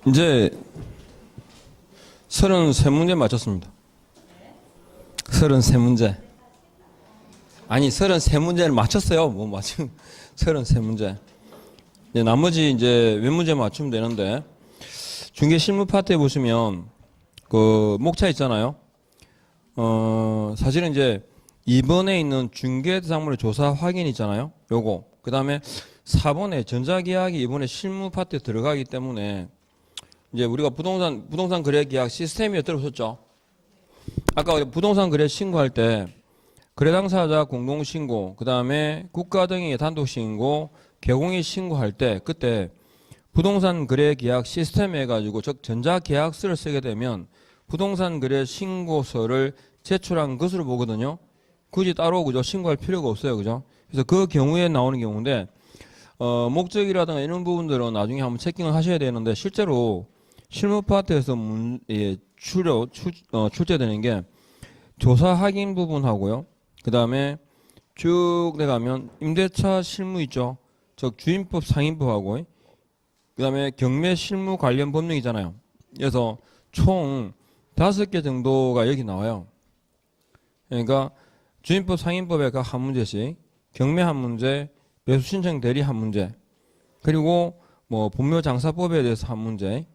이제 33문제 맞췄습니다. 33문제. 아니, 33문제를 맞췄어요. 뭐 맞춘 33문제. 이제 나머지 이제 몇 문제 맞추면 되는데, 중개 실무 파트에 보시면 그 목차 있잖아요. 사실은 이제 2번에 있는 중개 대상물의 조사 확인 있잖아요. 요거. 그다음에 4번에 전자계약이 이번에 실무 파트에 들어가기 때문에 이제 우리가 부동산 거래 계약 시스템이 들어오셨죠. 아까 부동산 거래 신고할 때 거래 당사자 공동 신고, 그다음에 국가 등의 단독 신고, 개공이 신고할 때 그때 부동산 거래 계약 시스템 해가지고 즉 전자계약서를 쓰게 되면 부동산 거래 신고서를 제출한 것으로 보거든요. 굳이 따로 그죠 신고할 필요가 없어요, 그죠? 그래서 그 경우에 나오는 경우인데 목적이라든가 이런 부분들은 나중에 한번 체킹을 하셔야 되는데 실제로 실무 파트에서 출제되는 게 조사 확인 부분하고요. 그 다음에 쭉 내가면 임대차 실무 있죠. 즉 주임법 상임법하고 그 다음에 경매 실무 관련 법령이잖아요. 그래서 총 5개 정도가 여기 나와요. 그러니까 주임법 상임법에 각 한 문제씩, 경매 한 문제, 매수 신청 대리 한 문제, 그리고 뭐 분묘 장사법에 대해서 한 문제.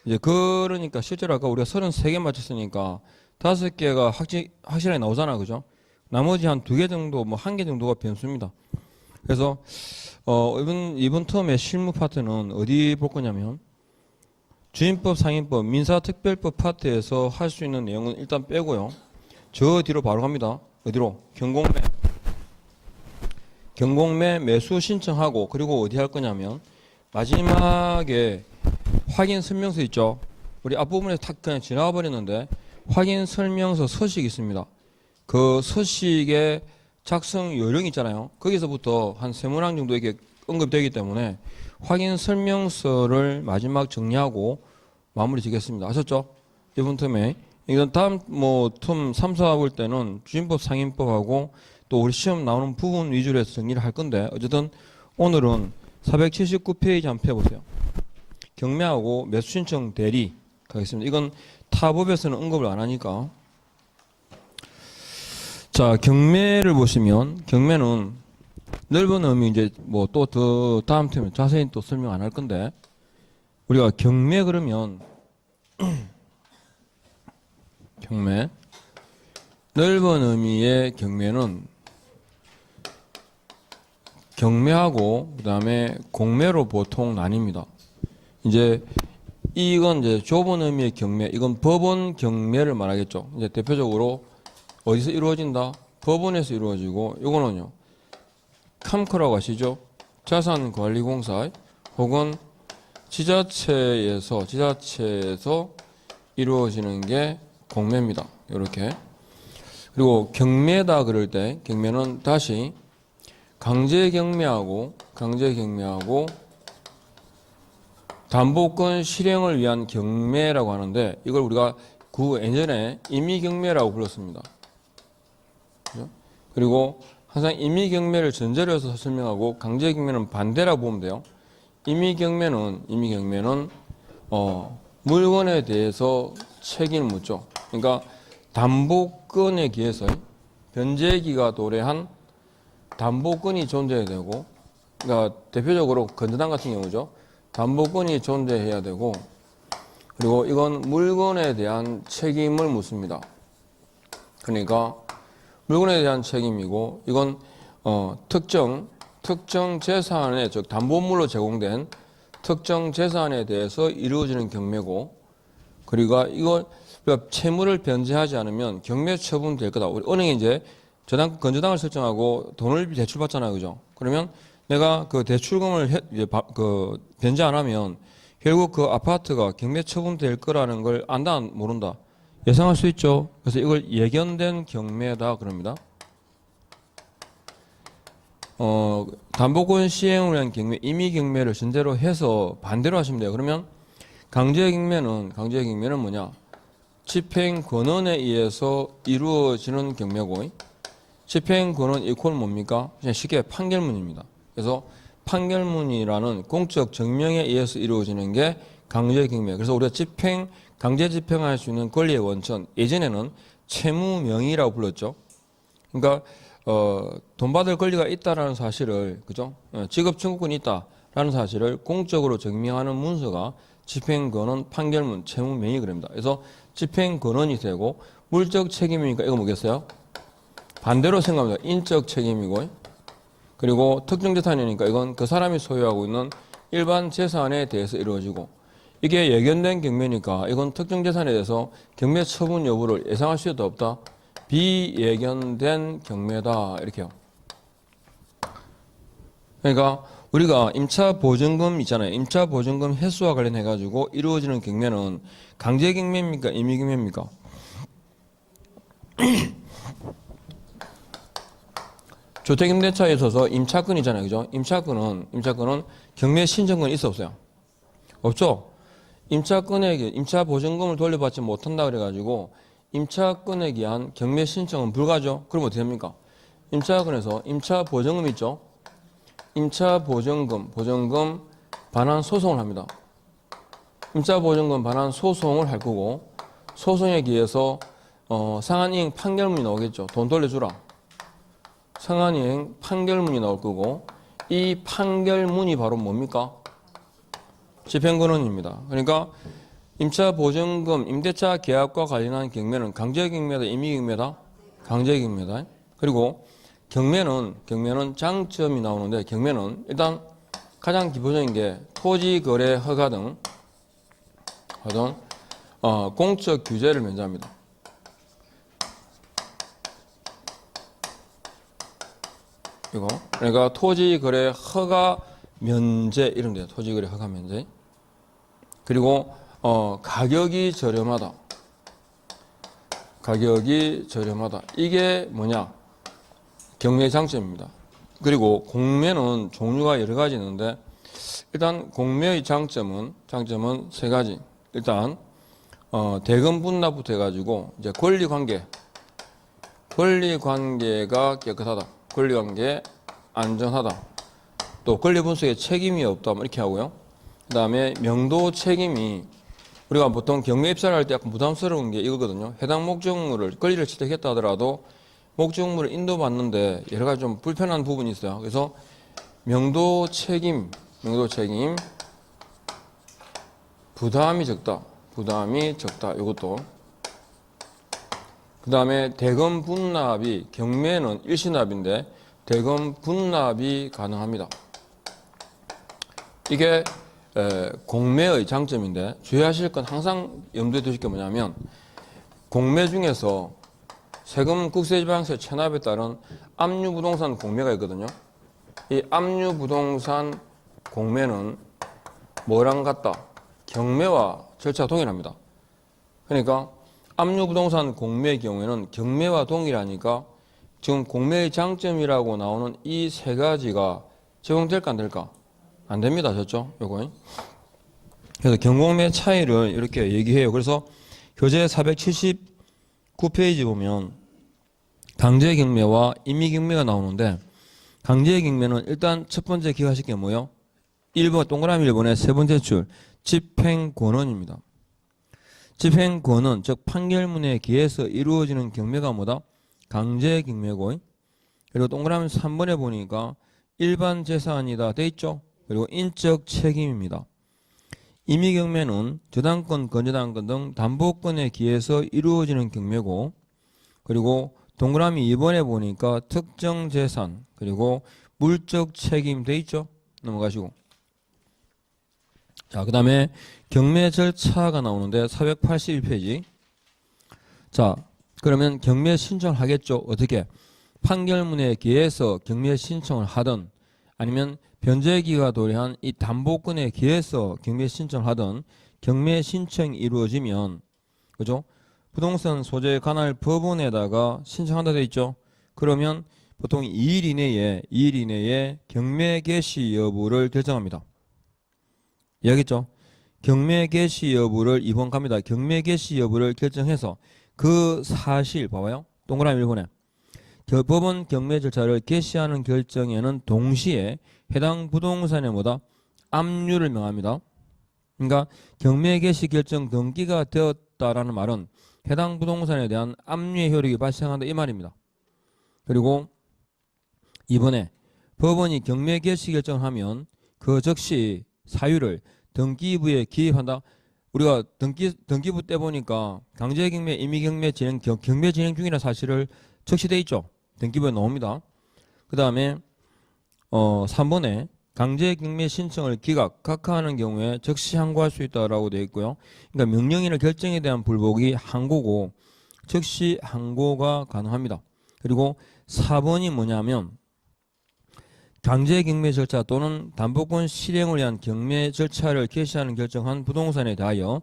이제 그러니까 실제로 아까 우리가 33개 맞췄으니까 5개가 확실하게 나오잖아, 그죠? 나머지 한 2개 정도, 뭐 1개 정도가 변수입니다. 그래서 이번 텀의 실무 파트는 어디 볼 거냐면 주임법, 상임법, 민사특별법 파트에서 할 수 있는 내용은 일단 빼고요. 저 뒤로 바로 갑니다. 어디로? 경공매 매수 신청하고, 그리고 어디 할 거냐면 마지막에 확인 설명서 있죠. 우리 앞부분에서 탁 그냥 지나가 버렸는데 확인 설명서 서식 있습니다. 그 서식의 작성 요령 있잖아요. 거기서부터 한 3문항 정도 이렇게 언급되기 때문에 확인 설명서를 마지막 정리하고 마무리 짓겠습니다. 아셨죠? 이번 텀에. 이건 다음 텀 3, 4 볼 때는 주임법 상임법하고 또 우리 시험 나오는 부분 위주로 해서 정리를 할 건데 어쨌든 오늘은 479페이지 한번 펴보세요. 경매하고 매수 신청 대리 가겠습니다. 이건 타법에서는 언급을 안 하니까. 자, 경매를 보시면 경매는 넓은 의미 이제 뭐 또 더 다음 템에 자세히 또 설명 안 할 건데 우리가 경매 그러면 경매 넓은 의미의 경매는 경매하고 그다음에 공매로 보통 나뉩니다. 이제 이건 이제 좁은 의미의 경매, 이건 법원 경매를 말하겠죠. 이제 대표적으로 어디서 이루어진다? 법원에서 이루어지고, 이거는요 캄코라고 아시죠? 자산관리공사 혹은 지자체에서 이루어지는 게 공매입니다. 이렇게. 그리고 경매다 그럴 때 경매는 다시 강제경매하고 담보권 실행을 위한 경매라고 하는데 이걸 우리가 예전에 임의경매라고 불렀습니다. 그리고 항상 임의경매를 전제로 해서 설명하고 강제경매는 반대라고 보면 돼요. 임의경매는 물건에 대해서 책임을 묻죠. 그러니까 담보권에 기해서 변제기가 도래한 담보권이 존재해야 되고, 그러니까 대표적으로 건전한 같은 경우죠. 담보권이 존재해야 되고, 그리고 이건 물건에 대한 책임을 묻습니다. 그러니까 물건에 대한 책임이고, 이건 특정 재산에, 즉 담보물로 제공된 특정 재산에 대해서 이루어지는 경매고, 그리고 이걸 채무를 변제하지 않으면 경매 처분될 거다. 우리 은행에 이제 건저당을 설정하고 돈을 대출받잖아요, 그죠? 그러면 내가 그 대출금을 변제 안 하면 결국 그 아파트가 경매 처분될 거라는 걸 안다, 모른다? 예상할 수 있죠. 그래서 이걸 예견된 경매다 그럽니다. 담보권 시행을 위한 경매, 임의 경매를 전제로 해서 반대로 하시면 돼요. 그러면 강제 경매는 뭐냐? 집행 권한에 의해서 이루어지는 경매고, 집행 권한 이퀄 뭡니까? 그냥 쉽게 판결문입니다. 그래서 판결문이라는 공적 증명에 의해서 이루어지는 게 강제경매. 그래서 우리가 강제 집행할 수 있는 권리의 원천, 예전에는 채무명의라고 불렀죠. 그러니까 돈 받을 권리가 있다라는 사실을, 그죠? 직업 청구권이 있다라는 사실을 공적으로 증명하는 문서가 집행권은 판결문, 채무명의 그럽니다. 그래서 집행권원이 되고 물적 책임이니까 이거 뭐겠어요? 반대로 생각합니다. 인적 책임이고, 그리고 특정 재산이니까 이건 그 사람이 소유하고 있는 일반 재산에 대해서 이루어지고, 이게 예견된 경매니까 이건 특정 재산에 대해서 경매 처분 여부를 예상할 수도 없다. 비예견된 경매다. 이렇게요. 그러니까 우리가 임차보증금 있잖아요. 임차보증금 횟수와 관련해 가지고 이루어지는 경매는 강제경매입니까? 임의경매입니까? 주택임대차에 있어서 임차권이잖아요. 그죠? 임차권은 경매 신청권이 있어 없어요? 없죠? 임차권에게 임차보증금을 돌려받지 못한다 그래가지고 임차권에 기한 경매 신청은 불가죠. 그럼 어떻게 됩니까? 임차권에서 임차보증금 있죠? 보증금 반환 소송을 합니다. 임차보증금 반환 소송을 할 거고, 소송에 기해서 상한이행 판결문이 나오겠죠. 돈 돌려주라. 상한이행 판결문이 나올 거고, 이 판결문이 바로 뭡니까? 집행권원입니다. 그러니까 임차보증금, 임대차 계약과 관련한 경매는 강제경매다, 임의경매다? 강제경매다. 그리고 경매는 장점이 나오는데, 경매는 일단 가장 기본적인 게 토지거래 허가 등 공적 규제를 면제합니다. 이거 그러니까 토지거래 허가 면제 이런 데요. 토지거래 허가 면제. 그리고 가격이 저렴하다. 이게 뭐냐? 경매의 장점입니다. 그리고 공매는 종류가 여러 가지 있는데, 일단 공매의 장점은 세 가지. 일단 대금 분납부터 해가지고 이제 권리관계가 깨끗하다. 권리관계 안전하다. 또 권리분석에 책임이 없다. 이렇게 하고요. 그 다음에 명도 책임이, 우리가 보통 경매 입사를 할 때 약간 부담스러운 게 이거거든요. 해당 목적물을 권리를 취득했다 하더라도 목적물을 인도받는데 여러 가지 좀 불편한 부분이 있어요. 그래서 명도 책임, 부담이 적다. 이것도. 그 다음에 대금 분납이, 경매는 일시납인데 대금 분납이 가능합니다. 이게 공매의 장점인데, 주의하실 건 항상 염두에 두실 게 뭐냐면, 공매 중에서 세금 국세지방세 체납에 따른 압류부동산 공매가 있거든요. 이 압류부동산 공매는 뭐랑 같다? 경매와 절차가 동일합니다. 그러니까 압류부동산 공매의 경우에는 경매와 동일하니까 지금 공매의 장점이라고 나오는 이 세 가지가 적용될까 안 될까? 안 됩니다. 졌죠? 요거. 그래서 경공매 차이를 이렇게 얘기해요. 그래서 교재 479페이지 보면 강제경매와 임의경매가 나오는데, 강제경매는 일단 첫 번째 기억하실 게 뭐예요? 1번, 동그라미 1번의 세 번째 줄, 집행권원입니다. 집행권원, 즉 판결문에 기해서 이루어지는 경매가 뭐다? 강제경매고, 그리고 동그라미 3번에 보니까 일반 재산이다 돼 있죠? 그리고 인적 책임입니다. 임의경매는 저당권, 건저당권 등 담보권에 기해서 이루어지는 경매고, 그리고 동그라미 2번에 보니까 특정 재산, 그리고 물적 책임 돼 있죠? 넘어가시고. 자, 그 다음에 경매 절차가 나오는데 481페이지. 자, 그러면 경매 신청을 하겠죠? 어떻게? 판결문에 기해서 경매 신청을 하든, 아니면 변제기가 도래한 이 담보권에 기해서 경매 신청을 하든, 경매 신청이 이루어지면, 그죠? 부동산 소재 관할 법원에다가 신청한다 돼 있죠? 그러면 보통 2일 이내에 경매 개시 여부를 결정합니다. 이해하겠죠? 경매 개시 여부를 2번 갑니다. 경매 개시 여부를 결정해서 그 사실, 봐봐요. 동그라미 1번에 법원 경매 절차를 개시하는 결정에는 동시에 해당 부동산에 뭐다? 압류를 명합니다. 그러니까 경매 개시 결정 등기가 되었다라는 말은 해당 부동산에 대한 압류의 효력이 발생한다 이 말입니다. 그리고 이번에 법원이 경매 개시 결정하면 그 즉시 사유를 등기부에 기입한다. 우리가 등기부 때 보니까 강제경매, 임의경매 진행, 경매 진행 중이라는 사실을 적시돼 있죠. 등기부에 나옵니다. 그 다음에 3번에 강제경매 신청을 각하하는 경우에 즉시 항고할 수 있다라고 되어 있고요. 그러니까 명령이나 결정에 대한 불복이 항고고 즉시 항고가 가능합니다. 그리고 4번이 뭐냐면 강제경매 절차 또는 담보권 실행을 위한 경매 절차를 개시하는 결정한 부동산에 대하여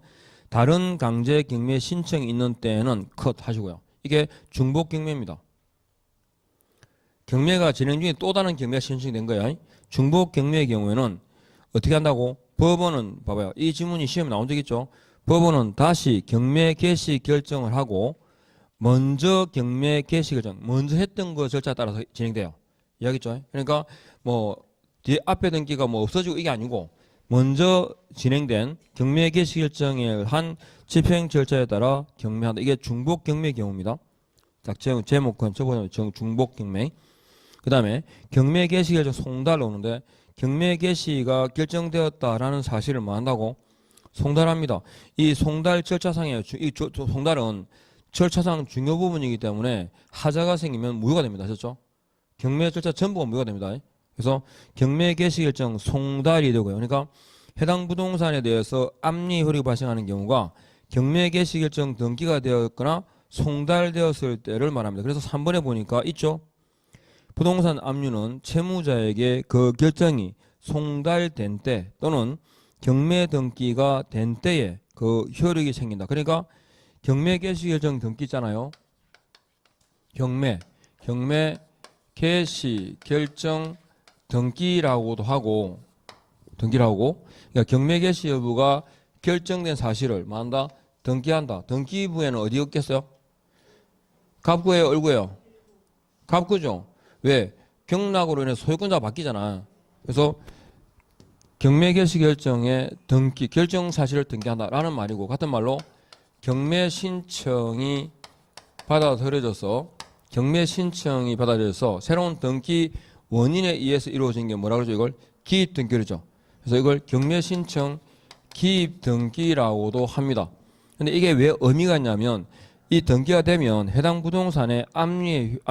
다른 강제경매 신청이 있는 때에는 컷 하시고요. 이게 중복경매입니다. 경매가 진행 중에 또 다른 경매가 신청이 된 거예요. 중복경매의 경우에는 어떻게 한다고? 법원은 봐봐요. 이 지문이 시험에 나온 적 있죠. 법원은 다시 경매 개시 결정을 하고 먼저 경매 개시 결정, 먼저 했던 거 절차에 따라서 진행돼요. 이해하겠죠? 그러니까 뭐 뒤에 앞에 등기가 뭐 없어지고 이게 아니고 먼저 진행된 경매 개시 결정에 한 집행 절차에 따라 경매한다. 이게 중복 경매 경우입니다. 딱 제목은 저번에 중복 경매. 그 다음에 경매 개시 결정 송달 오는데 경매 개시가 결정되었다라는 사실을 뭐 한다고? 송달합니다. 이 송달 절차상에 이 송달은 절차상 중요 부분이기 때문에 하자가 생기면 무효가 됩니다. 아셨죠? 경매 절차 전부가 무효가 됩니다. 그래서 경매 개시 결정 송달이 되고요. 그러니까 해당 부동산에 대해서 압류 효력이 발생하는 경우가 경매 개시 결정 등기가 되었거나 송달되었을 때를 말합니다. 그래서 3번에 보니까 있죠. 부동산 압류는 채무자에게 그 결정이 송달된 때 또는 경매 등기가 된 때에 그 효력이 생긴다. 그러니까 경매 개시 결정 등기 있잖아요. 경매 개시 결정 등기라고도 하고 그러니까 경매 개시 여부가 결정된 사실을 뭐한다? 등기한다. 등기부에는 어디 없겠어요? 갑구예요, 얼구예요? 갑구죠. 왜? 경락으로 인해서 소유권자가 바뀌잖아. 그래서 경매 개시 결정의 등기, 결정 사실을 등기한다라는 말이고 같은 말로 경매 신청이 받아들여져서 새로운 등기 원인에 의해서 이루어진 게 뭐라 그러죠? 이걸 기입 등기죠. 그래서 이걸 경매 신청 기입 등기라고도 합니다. 근데 이게 왜 의미가 있냐면 이 등기가 되면 해당 부동산에 압류된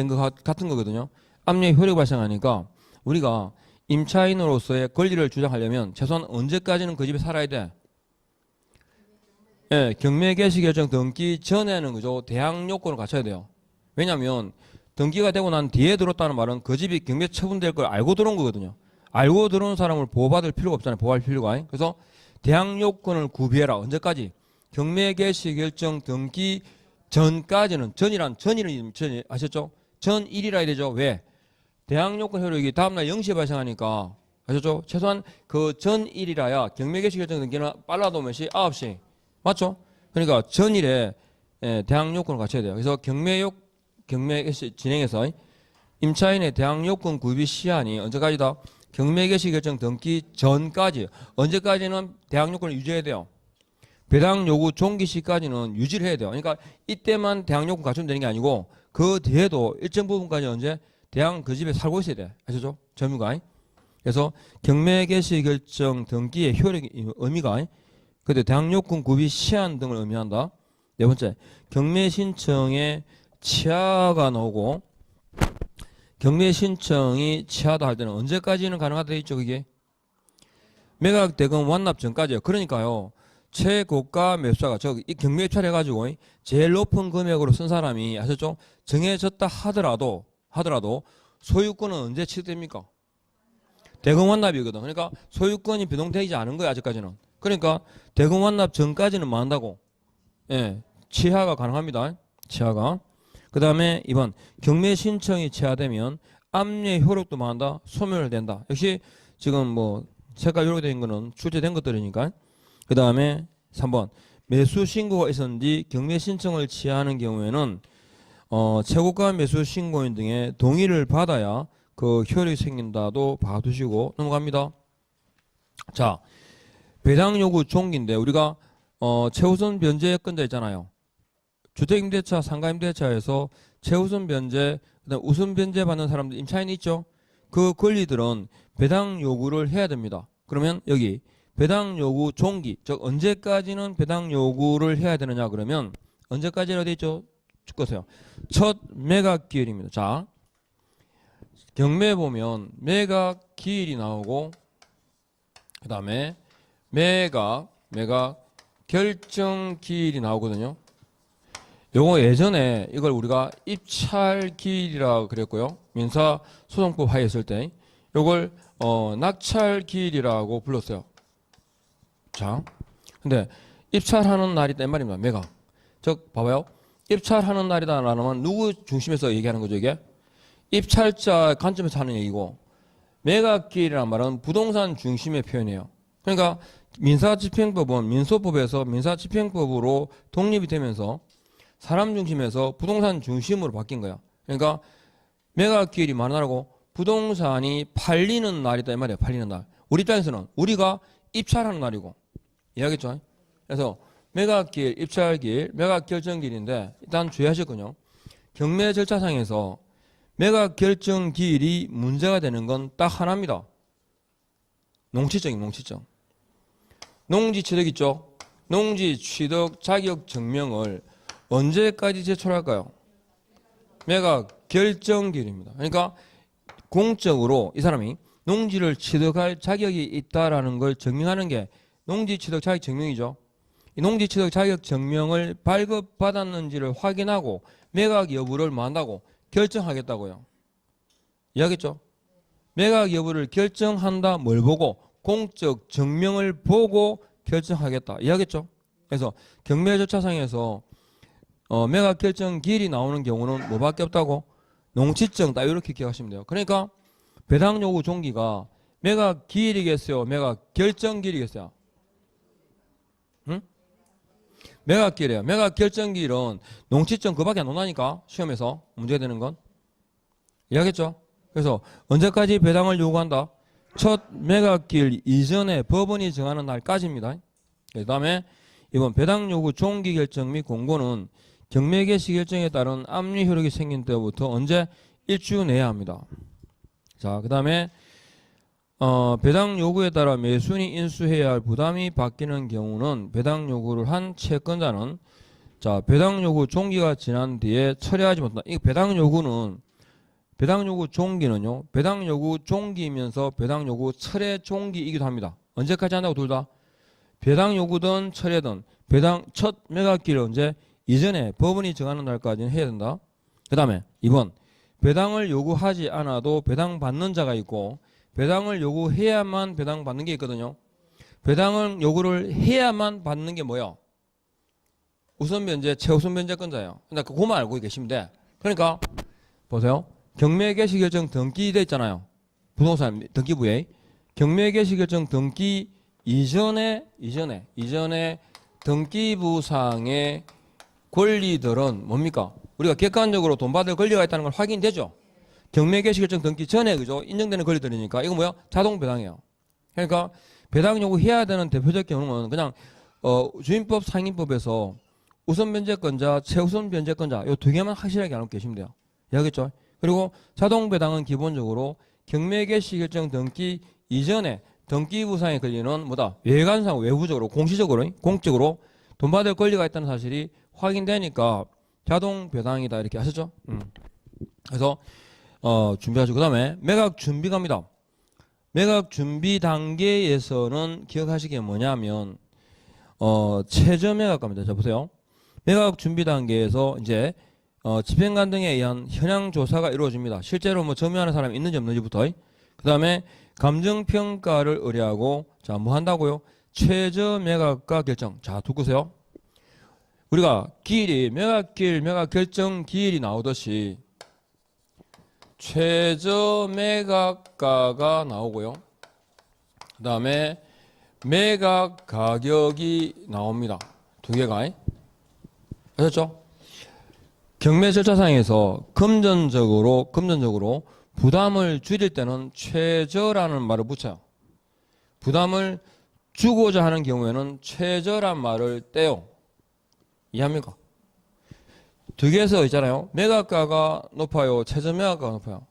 것 같은 거거든요. 압류의 효력이 발생하니까 우리가 임차인으로서의 권리를 주장하려면 최소한 언제까지는 그 집에 살아야 돼? 예, 경매 개시 결정 등기 전에는 그죠 대항 요건을 갖춰야 돼요. 왜냐하면 등기가 되고 난 뒤에 들었다는 말은 그 집이 경매 처분될 걸 알고 들어온 거거든요. 알고 들어온 사람을 보호받을 필요가 없잖아요. 보호할 필요가. 그래서 대항 요건을 구비해라. 언제까지? 경매 개시 결정 등기 전까지는 전이란 아셨죠? 전일이라 해야 되죠. 왜? 대항 요건 효력이 다음날 0시에 발생하니까 아셨죠? 최소한 그 전일이라야 경매 개시 결정 등기는 빨라도 몇 시? 9시. 맞죠? 그러니까 전일에 대항 요건을 갖춰야 돼요. 그래서 경매 개시 진행해서 임차인의 대항 요건 구비 시한이 언제까지다? 경매 개시 결정 등기 전까지. 언제까지는 대항 요건을 유지해야 돼요? 배당 요구 종기 시까지는 유지를 해야 돼요. 그러니까 이때만 대항 요건 갖추면 되는 게 아니고 그 뒤에도 일정 부분까지 언제 대항 그 집에 살고 있어야 돼. 아시죠? 점유가. 그래서 경매 개시 결정 등기의 효력이 의미가 그때 대항 요건 구비 시한 등을 의미한다. 네 번째, 경매 신청에 치하가 나오고 경매 신청이 치하다 할 때는 언제까지는 가능하다 되어 있죠. 그게 매각 대금 완납 전까지요. 그러니까요. 최고가 매수자가 이 경매 입찰 해가지고 제일 높은 금액으로 쓴 사람이 아셨죠? 정해졌다 하더라도 소유권은 언제 취득됩니까? 대금 완납이거든. 그러니까 소유권이 변동되지 않은 거야 아직까지는. 그러니까 대금 완납 전까지는 뭐 한다고? 예, 치하가 가능합니다. 치하가. 그 다음에 2번 경매 신청이 치하되면 압류의 효력도 뭐 한다? 소멸된다. 역시 지금 뭐 색깔 이렇게 된 거는 출제된 것들이니까. 그 다음에 3번 매수 신고가 있었는지 경매 신청을 취하는 경우에는 최고가 매수 신고인 등의 동의를 받아야 그 효력이 생긴다도 봐두시고 넘어갑니다. 자, 배당 요구 종기인데 우리가 최우선 변제권자 있잖아요. 주택임대차, 상가임대차에서 최우선 변제, 그다음 우선 변제 받는 사람들 임차인이 있죠. 그 권리들은 배당 요구를 해야 됩니다. 그러면 여기 배당 요구 종기, 즉 언제까지는 배당 요구를 해야 되느냐 그러면 언제까지 어디 있죠? 보세요. 첫 매각 기일입니다. 자, 경매 보면 매각 기일이 나오고 그 다음에 매각 결정 기일이 나오거든요. 요거 예전에 이걸 우리가 입찰 기일이라고 그랬고요. 민사소송법 하에 있을 때 요걸 낙찰 기일이라고 불렀어요. 자, 근데 입찰하는 날이다 이 말입니다. 매각. 즉 봐봐요. 입찰하는 날이다라는 건 누구 중심에서 얘기하는 거죠 이게? 입찰자 관점에서 하는 얘기고 매각기일이라는 말은 부동산 중심의 표현이에요. 그러니까 민사집행법은 민소법에서 민사집행법으로 독립이 되면서 사람 중심에서 부동산 중심으로 바뀐 거야. 그러니까 매각기일이 말하라고 부동산이 팔리는 날이다 이 말이에요. 팔리는 날. 우리 입장에서는 우리가 입찰하는 날이고 이해하겠죠? 그래서 매각기일, 입찰기일, 매각결정기일인데 일단 주의하셨군요. 경매 절차상에서 매각결정기일이 문제가 되는 건 딱 하나입니다. 농지증입니다. 농지증. 농지취득 있죠? 농지취득 자격 증명을 언제까지 제출할까요? 매각결정기일입니다. 그러니까 공적으로 이 사람이 농지를 취득할 자격이 있다라는 걸 증명하는 게 농지취득 자격 증명이죠. 이 농지취득 자격 증명을 발급받았는지를 확인하고 매각 여부를 만다고 결정하겠다고요. 이해하겠죠? 매각 여부를 결정한다. 뭘 보고? 공적 증명을 보고 결정하겠다. 이해하겠죠? 그래서 경매 절차상에서 매각 결정 기일이 나오는 경우는 뭐밖에 없다고? 농지증 딱 이렇게 기억하시면 돼요. 그러니까 배당 요구 종기가 매각 기일이겠어요? 매각 결정 기일이겠어요? 응? 매각 기일이에요. 매각 결정 기일은 농지증 그밖에 안 온다니까 시험에서 문제가 되는 건. 이해하겠죠? 그래서 언제까지 배당을 요구한다? 첫 매각 기일 이전에 법원이 정하는 날까지입니다. 그 다음에 이번 배당 요구 종기 결정 및 공고는 경매 개시 결정에 따른 압류 효력이 생긴 때부터 언제? 일주 내야 합니다. 자, 그 다음에 배당 요구에 따라 매수인이 인수해야 할 부담이 바뀌는 경우는 배당 요구를 한 채권자는 자, 배당 요구 종기가 지난 뒤에 철회하지 못한다. 이 배당 요구 종기는요. 배당 요구 종기이면서 배당 요구 철회 종기이기도 합니다. 언제까지 한다고 둘 다? 배당 요구든 철회든 배당 첫 매각기일 언제? 이전에 법원이 정하는 날까지는 해야 된다. 그 다음에 2번 배당을 요구하지 않아도 배당 받는 자가 있고 배당을 요구해야만 배당 받는 게 있거든요. 배당을 요구를 해야만 받는 게 뭐야? 우선 변제, 최우선 변제권자예요. 그러니까 그거만 알고 계시면 돼. 그러니까 보세요. 경매 개시 결정 등기 돼 있잖아요. 부동산 등기부에 경매 개시 결정 등기 이전에 등기부상의 권리들은 뭡니까? 우리가 객관적으로 돈 받을 권리가 있다는 걸 확인되죠. 경매 개시 결정 등기 전에 그죠? 인정되는 권리들이니까 이거 뭐야? 자동 배당이에요. 그러니까 배당 요구해야 되는 대표적 경우는 그냥 주임법 상임법에서 우선 변제권자, 최우선 변제권자 이 두 개만 확실하게 알고 계시면 돼요. 이해하겠죠? 그리고 자동 배당은 기본적으로 경매 개시 결정 등기 이전에 등기부상의 권리는 뭐다? 외관상 외부적으로 공시적으로 공적으로 돈 받을 권리가 있다는 사실이 확인되니까 자동 배당이다 이렇게 아셨죠? 그래서 준비하시고 그다음에 매각 준비 갑니다. 매각 준비 단계에서는 기억하시게 뭐냐면 최저 매각 갑니다. 자 보세요. 매각 준비 단계에서 이제 집행관 등에 의한 현황 조사가 이루어집니다. 실제로 뭐 점유하는 사람이 있는지 없는지부터. 그다음에 감정 평가를 의뢰하고 자 뭐 한다고요? 최저 매각가 결정. 자 듣고세요. 우리가 기일이 매각기일, 매각결정 기일이 나오듯이 최저 매각가가 나오고요. 그 다음에 매각 가격이 나옵니다. 두 개가. 아셨죠? 경매 절차상에서 금전적으로 부담을 줄일 때는 최저라는 말을 붙여요. 부담을 주고자 하는 경우에는 최저란 말을 떼요. 이해합니까? 득에서 있잖아요. 매각가가 높아요. 최저 매각가가 높아요.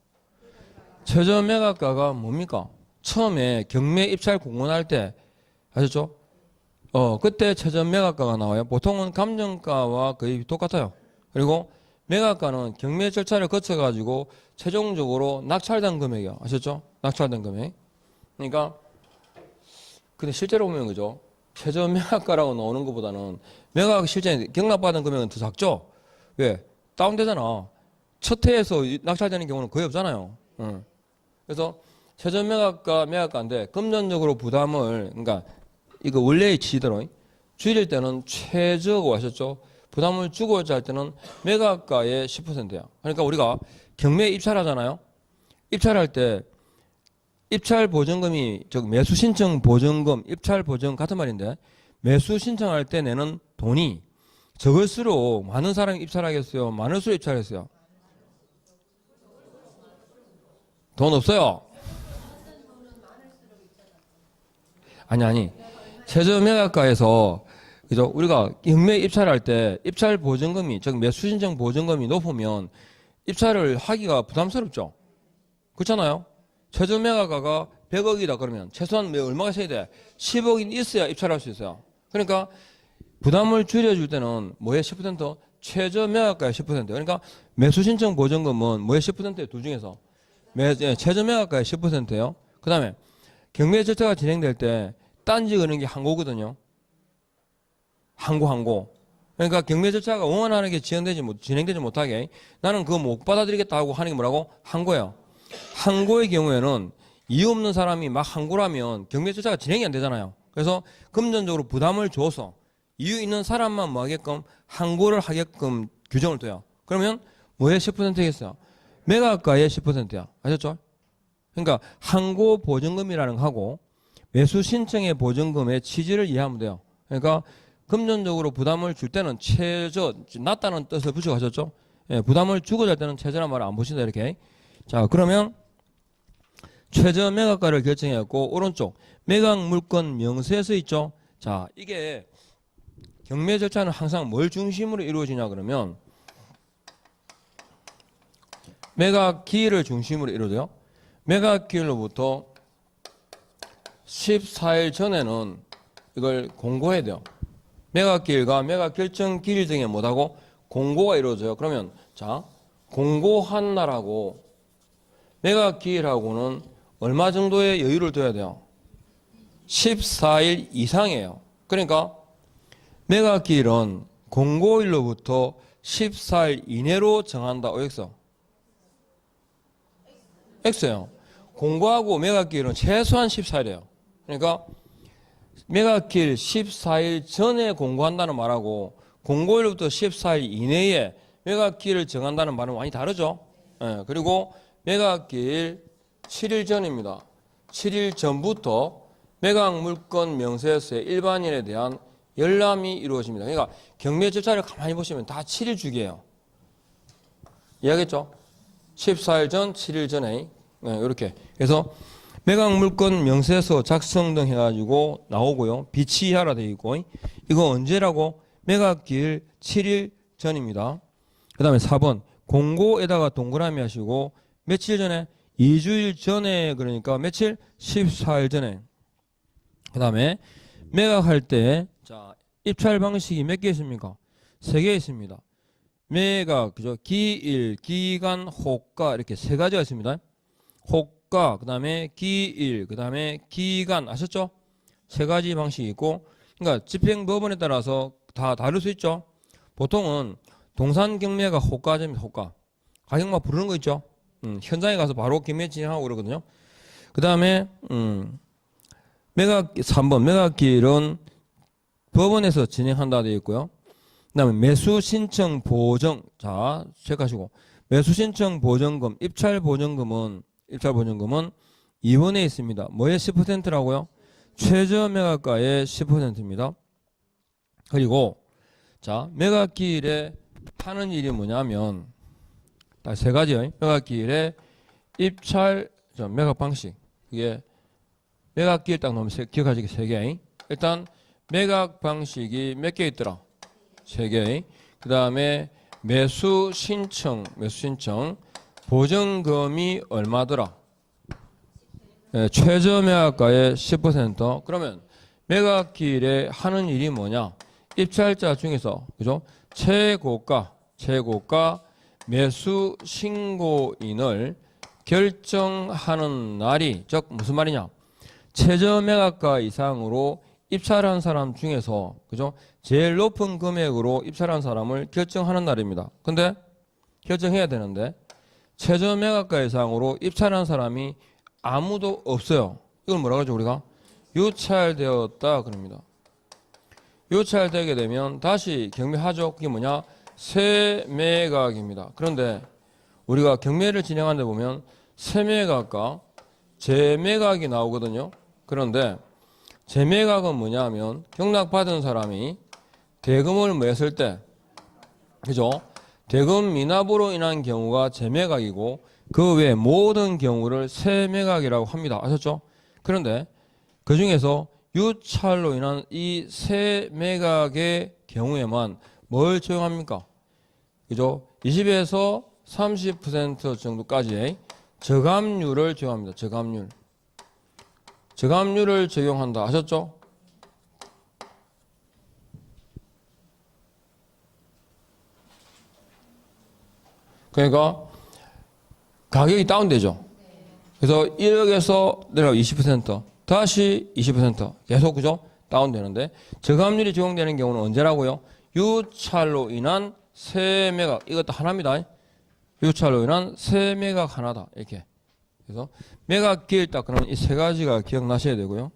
최저 매각가가 뭡니까? 처음에 경매 입찰 공고할 때 아셨죠? 그때 최저 매각가가 나와요. 보통은 감정가와 거의 똑같아요. 그리고 매각가는 경매 절차를 거쳐가지고 최종적으로 낙찰된 금액이요. 아셨죠? 낙찰된 금액. 그러니까 근데 실제로 보면 그죠? 최저 매각가라고 나오는 것보다는 매각 실제 경락받은 금액은 더 작죠? 왜? 다운되잖아. 첫 해에서 낙찰되는 경우는 거의 없잖아요. 그래서 최저 매각가인데 금전적으로 부담을 그러니까 이거 원래의 지대로 줄일 때는 최저고 하셨죠? 부담을 주고자 할 때는 매각가의 10%야. 그러니까 우리가 경매 입찰하잖아요. 입찰할 때 입찰 보증금이 즉 매수 신청 보증금, 입찰 보증 같은 말인데 매수 신청할 때 내는 돈이 적을수록 많은 사람이 입찰하겠어요? 많을수록 입찰했어요? 돈 없어요. 아니. 최저 매각가에서 그죠? 우리가 경매 입찰할 때 입찰 보증금이 즉 매수 신청 보증금이 높으면 입찰을 하기가 부담스럽죠. 그렇잖아요. 최저 매각가가 100억이다 그러면 최소한 얼마가 있어야 돼? 10억이 있어야 입찰할 수 있어요. 그러니까 부담을 줄여줄 때는 뭐의 10%? 최저 매각가의 10%. 그러니까 매수 신청 보증금은 뭐의 10%예요? 둘 중에서 최저 매각가의 10%예요. 그 다음에 경매 절차가 진행될 때 딴지 거는 게 항고거든요. 항고. 그러니까 경매 절차가 원하는 게 진행되지 못하게 나는 그거 못 받아들이겠다 하고 하는 게 뭐라고? 항고예요. 항고의 경우에는 이유 없는 사람이 막 항고라면 경매 절차가 진행이 안 되잖아요. 그래서 금전적으로 부담을 줘서 이유 있는 사람만 뭐 하게끔 항고를 하게끔 규정을 둬요. 그러면 뭐의 10%겠어요? 매각가의 10%야. 아셨죠? 그러니까 항고 보증금이라는 거하고 매수 신청의 보증금의 취지를 이해하면 돼요. 그러니까 금전적으로 부담을 줄 때는 최저, 낮다는 뜻을 붙여가셨죠? 예, 부담을 주고자 할 때는 최저란 말을 안 보신다 이렇게. 자, 그러면 최저 매각가를 결정했고 오른쪽 매각 물건 명세서 있죠? 자, 이게 경매 절차는 항상 뭘 중심으로 이루어지냐 그러면 매각 기일을 중심으로 이루어져요. 매각 기일로부터 14일 전에는 이걸 공고해야 돼요. 매각 기일과 매각 결정 기일 등에 뭐하고 공고가 이루어져요. 그러면 자, 공고한 날하고 매각 기일하고는 얼마 정도의 여유를 둬야 돼요? 14일 이상이에요. 그러니까 매각 기일은 공고일로부터 14일 이내로 정한다. OX. X예요. 공고하고 매각 기일은 최소한 14일이에요. 그러니까 매각기일 14일 전에 공고한다는 말하고 공고일부터 14일 이내에 매각기일을 정한다는 말은 많이 다르죠. 예, 그리고 매각기일 7일 전입니다. 7일 전부터 매각물건 명세서의 일반인에 대한 열람이 이루어집니다. 그러니까 경매 절차를 가만히 보시면 다 7일 주기예요. 이해하겠죠? 14일 전, 7일 전에 이렇게. 그래서 매각물건 명세서 작성 등 해가지고 나오고요. 비치하라 되어 있고 이거 언제라고? 매각기일 7일 전입니다. 그 다음에 4번 공고에다가 동그라미 하시고 며칠 전에? 2주일 전에 그러니까 며칠? 14일 전에. 그 다음에 매각할 때 자 입찰 방식이 몇 개 있습니까? 3개 있습니다. 매각, 그죠? 기일, 기간, 호가 이렇게 3가지가 있습니다. 호가, 그 다음에 기일, 그 다음에 기간 아셨죠? 3가지 방식이 있고 그러니까 집행법원에 따라서 다 다를 수 있죠. 보통은 동산경매가 호가제입니다. 호가. 가격만 부르는 거 있죠. 현장에 가서 바로 경매 진행하고 그러거든요. 그 다음에 3번 매각기일은 법원에서 진행한다 되어 있고요. 그 다음에 매수신청 보정, 자 체크하시고 매수신청 보증금, 입찰 보증금은 2번에 있습니다. 뭐의 10%라고요? 최저 매각가의 10%입니다. 그리고 자 매각기일에 하는 일이 뭐냐면 딱 세 가지요. 매각기일의 입찰 매각 방식. 이게 매각기일 딱 놓으면 기억하시기 세 개. 일단 매각 방식이 몇 개 있더라? 세 개. 그 다음에 매수 신청. 보증금이 얼마더라? 네, 최저 매각가의 10%. 그러면 매각기일에 하는 일이 뭐냐? 입찰자 중에서 그죠? 최고가 매수 신고인을 결정하는 날이 즉 무슨 말이냐? 최저 매각가 이상으로 입찰한 사람 중에서 그죠? 제일 높은 금액으로 입찰한 사람을 결정하는 날입니다. 근데 결정해야 되는데 최저 매각가 이상으로 입찰한 사람이 아무도 없어요. 이걸 뭐라 그러죠 우리가? 유찰되었다 그럽니다. 유찰되게 되면 다시 경매하죠. 그게 뭐냐? 세매각입니다. 그런데 우리가 경매를 진행하는데 보면 세매각과 재매각이 나오거든요. 그런데 재매각은 뭐냐 하면 경락받은 사람이 대금을 뭐 했을 때 그죠? 대금 미납으로 인한 경우가 재매각이고 그 외 모든 경우를 세매각이라고 합니다. 아셨죠? 그런데 그 중에서 유찰로 인한 이 세매각의 경우에만 뭘 적용합니까? 그죠? 20에서 30% 정도까지의 저감률을 적용합니다. 저감률을 적용한다. 아셨죠? 그러니까 가격이 다운되죠. 그래서 1억에서 내려가 20% 다시 20% 계속 그죠? 다운되는데 저감률이 적용되는 경우는 언제라고요? 유찰로 인한 세매각 이것도 하나입니다. 유찰로 인한 세매각 하나다 이렇게. 그래서 매각 기일 딱 그러면 이 세 가지가 기억나셔야 되고요.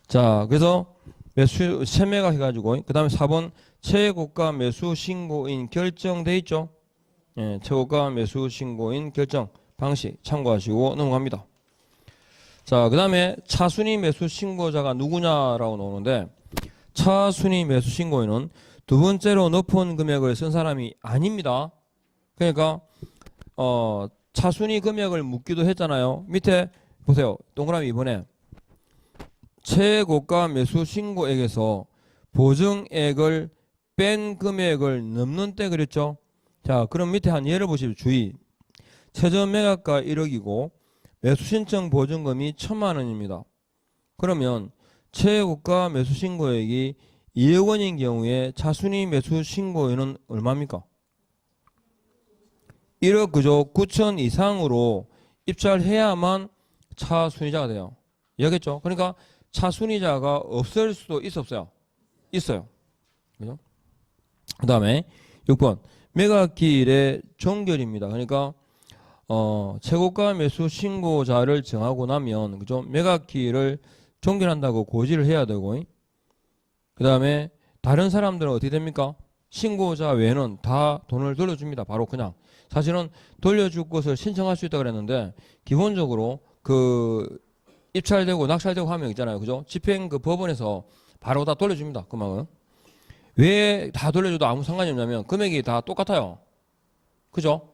자, 그래서 매수 세매각 해가지고 그 다음에 4번 최고가 매수 신고인 결정돼 있죠. 예, 최고가 매수 신고인 결정 방식 참고하시고 넘어갑니다. 자, 그 다음에 차순위 매수 신고자가 누구냐라고 나오는데 차순위 매수 신고인은 두 번째로 높은 금액을 쓴 사람이 아닙니다. 그러니까 차순위 금액을 묻기도 했잖아요. 밑에 보세요. 동그라미 2번에 최고가 매수 신고액에서 보증액을 뺀 금액을 넘는 때 그랬죠. 자, 그럼 밑에 한 예를 보십시오. 주의. 최저 매각가 1억이고 매수 신청 보증금이 1,000만 원입니다. 그러면 최고가 매수 신고액이 2억 원인 경우에 차순위 매수 신고액은 얼마입니까? 1억 그죠? 9천 이상으로 입찰해야만 차순위자가 돼요. 이해하겠죠? 그러니까 차순위자가 없을 수도 있었어요. 있어요. 그죠? 그 다음에 6번 매각기일의 종결입니다. 그러니까 최고가 매수 신고자를 정하고 나면 그죠? 매각기일을 종결한다고 고지를 해야 되고 그 다음에 다른 사람들은 어떻게 됩니까? 신고자 외에는 다 돈을 돌려줍니다. 바로 그냥 사실은 돌려줄 것을 신청할 수 있다 그랬는데 기본적으로 그 입찰되고 낙찰되고 하면 있잖아요. 그죠? 집행 그 법원에서 바로 다 돌려줍니다. 금액은. 왜 다 돌려줘도 아무 상관이 없냐면 금액이 다 똑같아요. 그죠?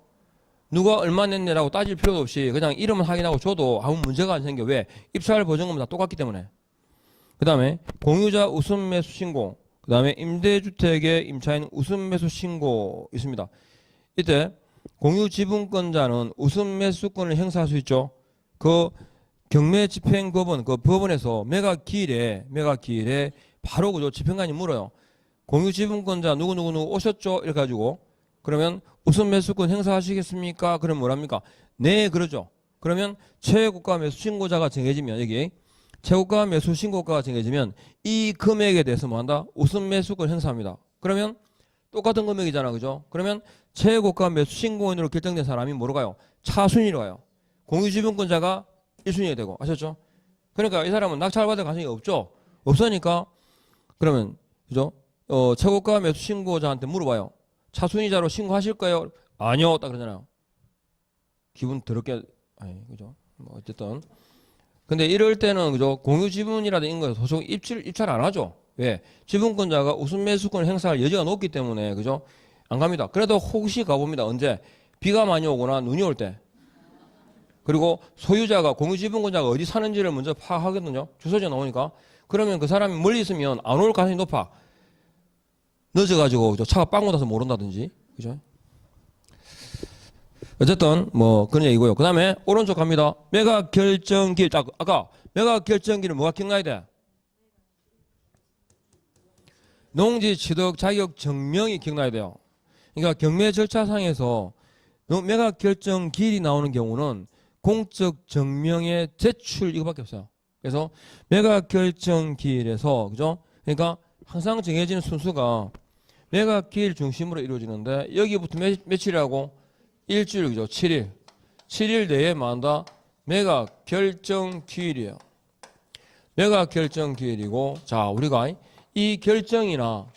누가 얼마 냈네라고 따질 필요도 없이 그냥 이름은 확인하고 줘도 아무 문제가 안 생겨. 왜? 입찰 보증금은 다 똑같기 때문에. 그 다음에 공유자 우선 매수 신고, 그 다음에 임대주택의 임차인 우선 매수 신고 있습니다. 이때 공유 지분권자는 우선 매수권을 행사할 수 있죠. 그 경매 집행법원, 그 법원에서 매각 기일에 바로 그죠? 집행관이 물어요. 공유 지분권자 누구누구 오셨죠? 이렇게 가지고 그러면 우선 매수권 행사하시겠습니까? 그럼 뭐랍니까? 네, 그러죠. 그러면 최고가 매수 신고자가 정해지면 여기 최고가 매수 신고가가 정해지면 이 금액에 대해서 뭐한다? 우선 매수권 행사합니다. 그러면 똑같은 금액이잖아, 그죠? 그러면 최고가 매수 신고인으로 결정된 사람이 뭐로 가요? 차순위로 가요. 공유 지분권자가 1순위가 되고 아셨죠? 그러니까 이 사람은 낙찰받을 가능성이 없죠. 없으니까 그러면 그죠? 최고가 매수 신고자한테 물어봐요. 차순위자로 신고하실 거예요? 아니요. 딱 그러잖아요. 기분 더럽게 아니 그죠? 뭐 어쨌든 근데 이럴 때는 그죠? 공유 지분이라든 이런 거 소송 입찰 안 하죠. 왜? 지분권자가 우선 매수권을 행사할 여지가 높기 때문에 그죠? 안 갑니다. 그래도 혹시 가봅니다. 언제? 비가 많이 오거나 눈이 올 때. 그리고 소유자가 공유지분권자가 어디 사는지를 먼저 파악하거든요. 주소지가 나오니까. 그러면 그 사람이 멀리 있으면 안 올 가능성이 높아. 늦어가지고 차가 빵 묻어서 모른다든지. 그죠? 어쨌든 뭐 그런 얘기고요. 그 다음에 오른쪽 갑니다. 매각 결정기일. 아까 매각 결정기일은 뭐가 기억나야 돼? 농지 취득 자격 증명이 기억나야 돼요. 그러니까 경매 절차상에서 매각 결정 기일이 나오는 경우는 공적 증명의 제출 이거밖에 없어요. 그래서 매각 결정 기일에서 그죠? 그러니까 항상 정해지는 순서가 매각 기일 중심으로 이루어지는데 여기부터 며칠이라고? 일주일 그죠? 7일. 7일 내에 만다 매각 결정 기일이에요. 매각 결정 기일이고 자 우리가 이 결정이나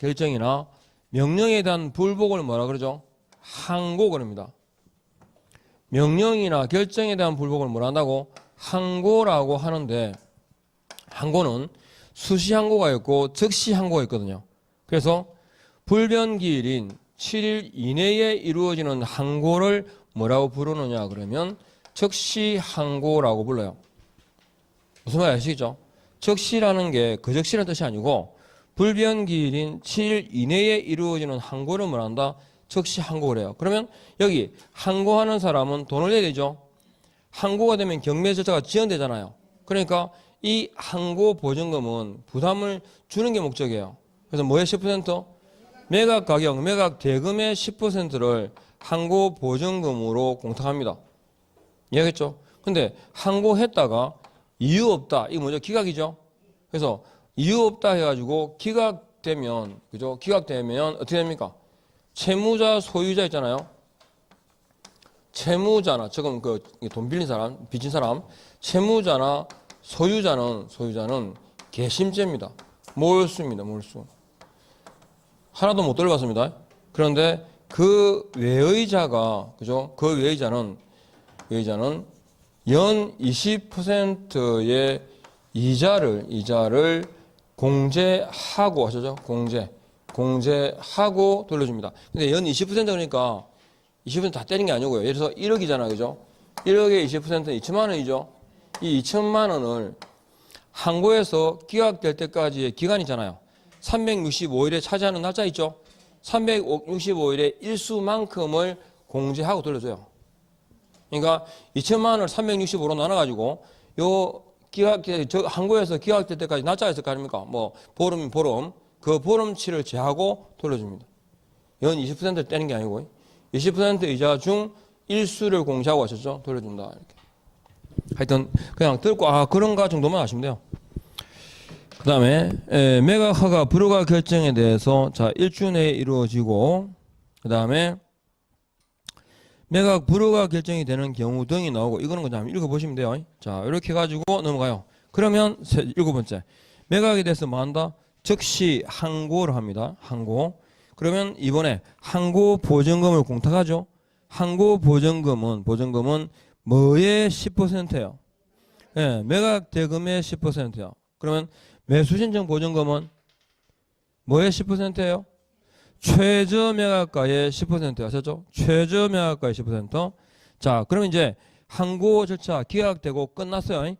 명령에 대한 불복을 뭐라 그러죠? 항고 그럽니다. 명령이나 결정에 대한 불복을 뭐라 한다고? 항고라고 하는데 항고는 수시 항고가 있고 즉시 항고가 있거든요. 그래서 불변기일인 7일 이내에 이루어지는 항고를 뭐라고 부르느냐 그러면 즉시 항고라고 불러요. 무슨 말인지 아시겠죠? 즉시라는 게 그 즉시라는 뜻이 아니고 불변기일인 7일 이내에 이루어지는 항고를 뭐라 한다? 즉시 항고를 해요. 그러면 여기 항고하는 사람은 돈을 내야 되죠. 항고가 되면 경매 절차가 지연되잖아요. 그러니까 이 항고 보증금은 부담을 주는 게 목적이에요. 그래서 뭐의 10%? 매각 가격, 매각 대금의 10%를 항고 보증금으로 공탁합니다. 이해하겠죠? 근데 항고했다가 이유 없다. 이거 뭐죠? 기각이죠? 그래서 이유 없다 해가지고 기각되면, 그죠? 기각되면 어떻게 됩니까? 채무자, 소유자 있잖아요. 채무자나, 지금 그 돈 빌린 사람, 빚진 사람, 채무자나 소유자는 개심죄입니다. 몰수입니다, 몰수. 하나도 못 돌려받습니다. 그런데 그 외의자가, 그죠? 그 외의자는 연 20%의 이자를 공제하고 하시죠? 공제하고 돌려줍니다. 근데 연 20% 그러니까 20% 다 때린 게 아니고요. 예를 들어서 1억이잖아요. 그죠? 1억의 20%는 2천만 원이죠. 이 2천만 원을 항고에서 기각될 때까지의 기간이 있잖아요. 365일에 차지하는 날짜 있죠? 365일의 일수만큼을 공제하고 돌려줘요. 그러니까 2천만 원을 365로 나눠가지고 저 항고에서 기각될 때까지 날짜가 있을 거 아닙니까? 뭐 보름 그 보름치를 제하고 돌려줍니다. 연 20%를 떼는 게 아니고 20% 이자 중 일수를 공제하고 하셨죠? 돌려준다 이렇게. 하여튼 그냥 듣고 그런가 정도만 아시면 돼요. 그 다음에 매각 허가 불허가 결정에 대해서 자 일주 내에 이루어지고 그 다음에 매각 불허가 결정이 되는 경우 등이 나오고 이거는 그냥 읽어보시면 돼요. 자 이렇게 해가지고 넘어가요. 그러면 7번째 매각에 대해서 뭐 한다? 즉시 항고를 합니다. 항고. 그러면 이번에 항고 보증금을 공탁하죠. 항고 보증금은 뭐의 10%예요? 네, 매각 대금의 10%예요. 그러면 매수신청 보증금은 뭐의 10%예요? 최저 매각가의 10% 아셨죠? 최저 매각가의 10%. 자, 그러면 이제 항고 절차 기각되고 끝났어요.